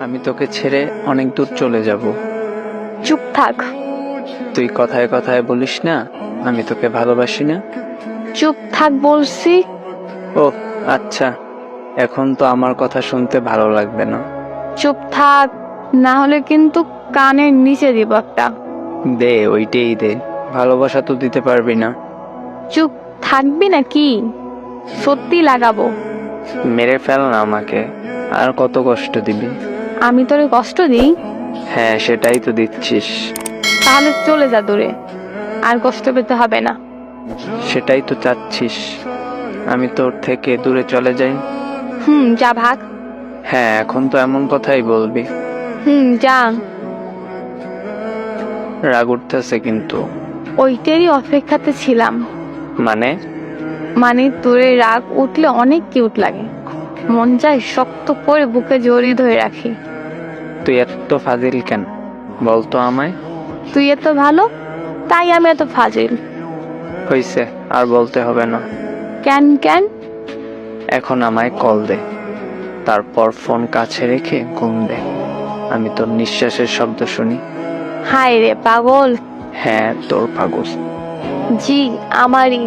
আমি তোকে ছেড়ে অনেক দূর চলে যাব। চুপ থাক। তুই কথায় কথায় বলিস না আমি তোকে ভালোবাসি না। চুপ থাক বলছি। ও আচ্ছা, এখন তো আমার কথা শুনতে ভালো লাগবে না। চুপ থাক, না হলে কিন্তু কানের নিচে দিব একটা। দে, ওইটাই দে। ভালোবাসা তো দিতে পারবি না। চুপ থাকবি নাকি? সত্যি লাগাবো। মেরে ফেল না আমাকে, আর কত কষ্ট দিবি? আমি তোরে কষ্ট দিই? হ্যাঁ, সেটাই তো দিচ্ছিস। তাহলে চলে যা দূরে, আর কষ্ট পেতে হবে না। সেটাই তো চাচ্ছিস, আমি তোর থেকে দূরে চলে যাই। যা ভাগ। হ্যাঁ, এখন তো এমন কথাই বলবি? যা। রাগ উঠতেছে কিন্তু। ওইটারই অপেক্ষাতে ছিলাম। মানে তোরে রাগ উঠলে অনেক কিউট লাগে, মন চায় শক্ত করে বুকে জড়িয়ে ধরে রাখি। তুই এত ফাজিল কেন বলতো আমায়? তুই এত ভালো তাই আমি এত ফাজিল। হইছে, আর বলতে হবে না। কেন কেন? এখন আমায় কল দে, তারপর ফোন কাছে রেখে ঘুম দে। আমি তোর নিঃশ্বাসের শব্দ শুনি। হায় রে পাগল। হ্যাঁ, তোর পাগল। জি আমারই।